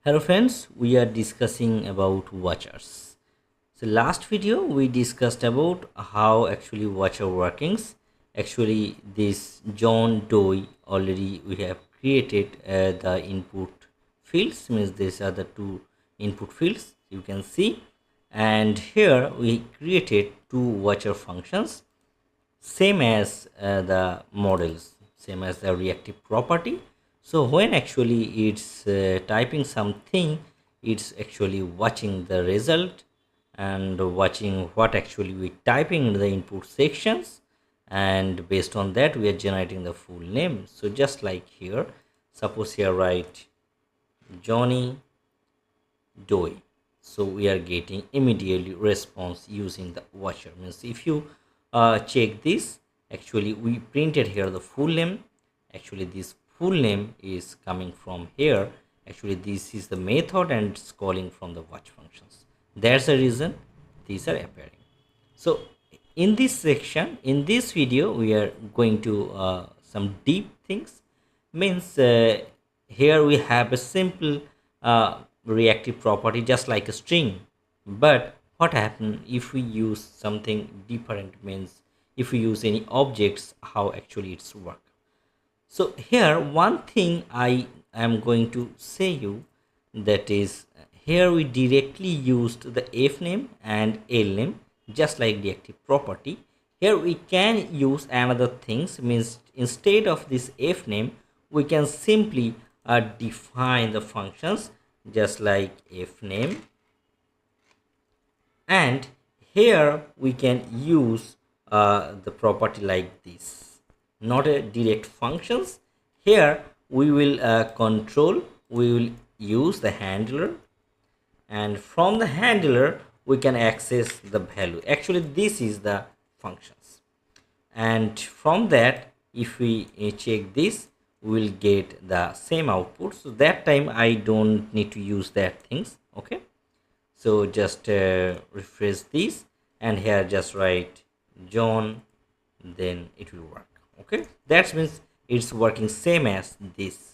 Hello friends, we are discussing about watchers. So last video we discussed about how actually watcher workings. Actually this John Doe already we have created the input fields, means these are the two input fields you can see, and here we created two watcher functions same as the models, same as the reactive property. So when actually it's typing something, it's actually watching the result and watching what actually we typing in the input sections, and based on that we are generating the full name. So just like here, suppose here write Johnny Doe, so we are getting immediately response using the watcher. Means if you check this, actually we printed here the full name. Actually this full name is coming from here. Actually this is the method and it's calling from the watch functions. That's the reason these are appearing. So in this section, in this video, we are going to some deep things. Means here we have a simple reactive property just like a string. But what happens if we use something different? Means if we use any objects, how actually it's work. So here one thing I am going to say you, that is here we directly used the f name and l name just like the active property. Here we can use another things, means instead of this f name we can simply define the functions just like f name, and here we can use the property like this, not a direct functions. Here we will control, we will use the handler, and from the handler we can access the value. Actually this is the functions, and from that if we check this we will get the same output. So that time I don't need to use that things. Okay, so just refresh this, and here just write John, then it will work. Okay, that means it's working same as this.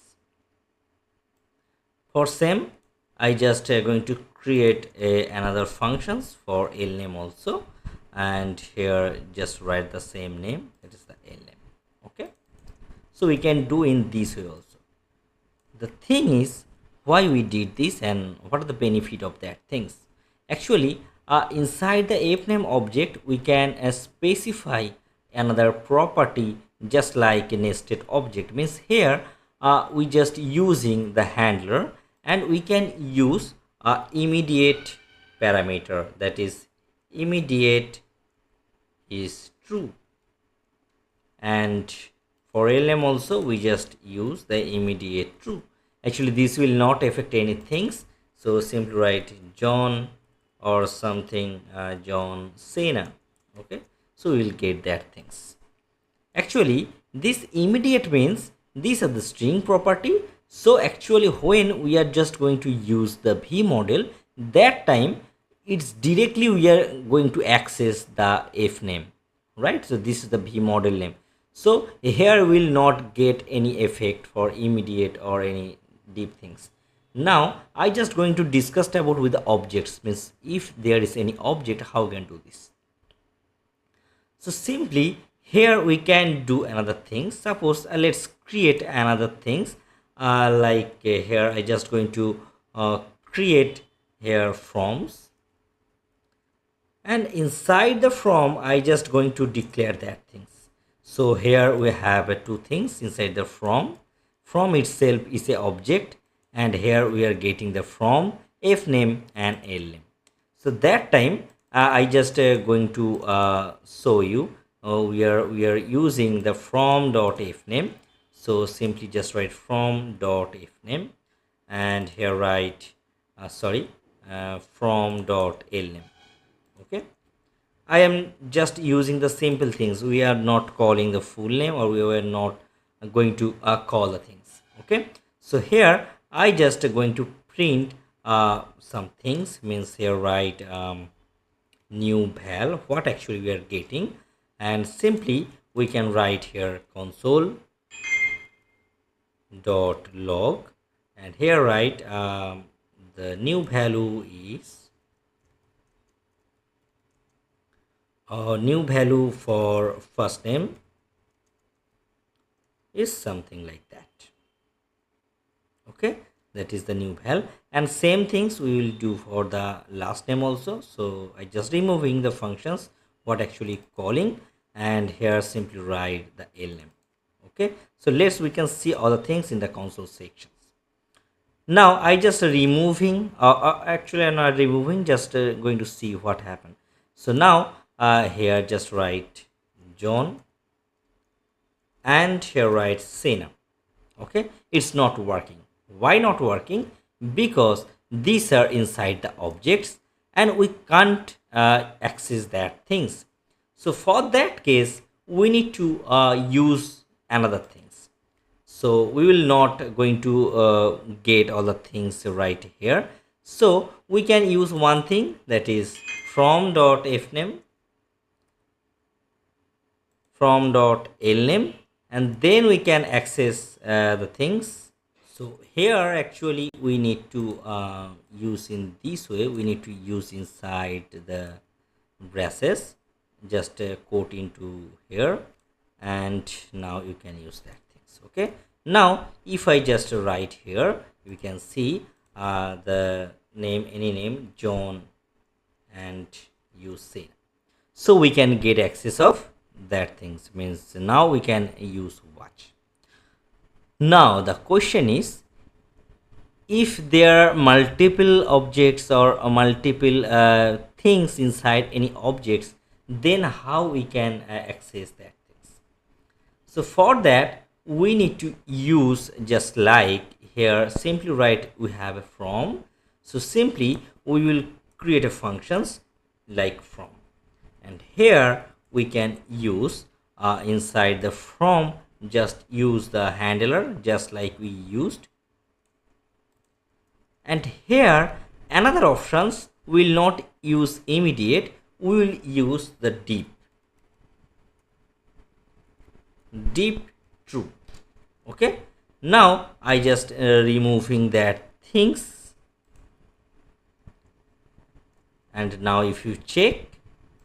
For same, I just going to create another functions for l name also, and here just write the same name, that is the l name. Okay, so we can do in this way also. The thing is why we did this and what are the benefit of that things. Actually inside the f name object we can specify another property just like a nested object. Means here we just using the handler, and we can use immediate parameter, that is immediate is true, and for lm also we just use the immediate true. Actually this will not affect anything, so simply write John or something John Cena. Okay, so we will get that things. Actually this immediate means these are the string property. So actually when we are just going to use the v model, that time it's directly we are going to access the f name, right? So this is the v model name. So here we will not get any effect for immediate or any deep things. Now I just going to discuss about with the objects, means if there is any object how we can do this. So simply here we can do another thing. Suppose let's create another things like here I just going to create here forms, and inside the from I just going to declare that things. So here we have two things inside the from itself is a object, and here we are getting the from f name and l name. So that time I just going to show you we are using the from dot f name. So simply just write from dot f name, and here write from dot l name. Okay, I am just using the simple things, we are not calling the full name, or we were not going to call the things. Okay, so here I just going to print some things, means here write new val, what actually we are getting, and simply we can write here console dot log, and here write the new value is new value for first name is something like that. Okay, that is the new value, and same things we will do for the last name also. So I just removing the functions what actually calling, and here simply write the name. Okay, so let's we can see all the things in the console sections. Now I just removing actually I'm not removing, just going to see what happened. So now here just write John, and here write Sena. Okay, it's not working. Why not working? Because these are inside the objects and we can't access that things. So for that case we need to use another things. So we will not going to get all the things right here. So we can use one thing, that is from.fname, from.lname, and then we can access the things. So here actually we need to use in this way, we need to use inside the braces, just quote into here, and now you can use that things. Okay, now if I just write here, you can see the name, any name, John, and use say, so we can get access of that things, means now we can use watch. Now the question is, if there are multiple objects or multiple things inside any objects, then how we can access that things? So for that we need to use, just like here simply write we have a from. So simply we will create a functions like from, and here we can use inside the from, just use the handler just like we used, and here another options will not use immediate, we will use the deep true. Okay, now I just removing that things, and now if you check,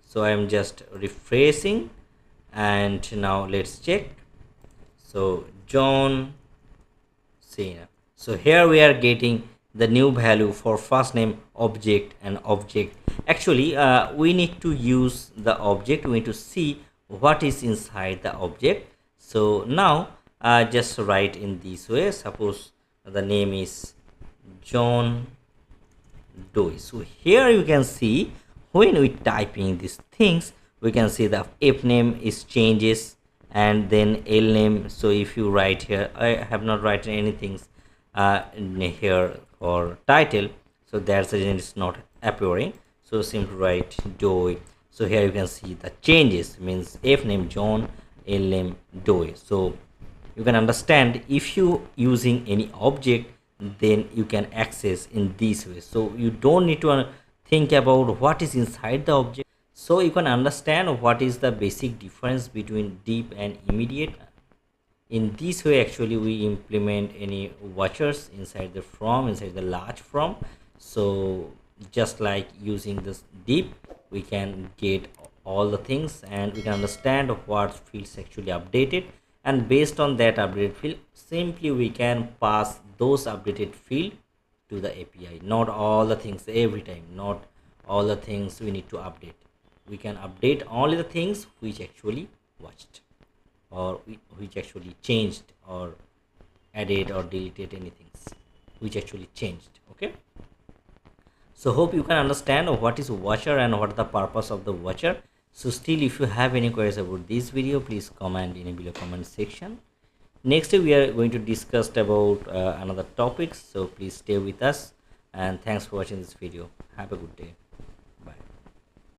so I am just refreshing, and now let's check. So John Cena, so here we are getting the new value for first name object and object. Actually we need to use the object, we need to see what is inside the object. So now just write in this way, suppose the name is John Doe. So here you can see when we type in these things, we can see the f name is changes, and then l name. So if you write here, I have not written anything in here or title, so that's the reason it's not appearing. So simply write Doe. So here you can see the changes, means f name John, l name Doe. So you can understand, if you using any object, then you can access in this way. So you don't need to think about what is inside the object. So you can understand what is the basic difference between deep and immediate. In this way actually we implement any watchers inside the from, inside the large from. So just like using this deep, we can get all the things and we can understand what fields actually updated, and based on that updated field, simply we can pass those updated field to the API. Not all the things every time, not all the things we need to update. We can update only the things which actually watched, or which actually changed or added or deleted, anything which actually changed. Okay, so hope you can understand what is watcher and what is the purpose of the watcher. So still, if you have any queries about this video, please comment in a below comment section. Next we are going to discuss about another topics, so please stay with us, and thanks for watching this video. Have a good day.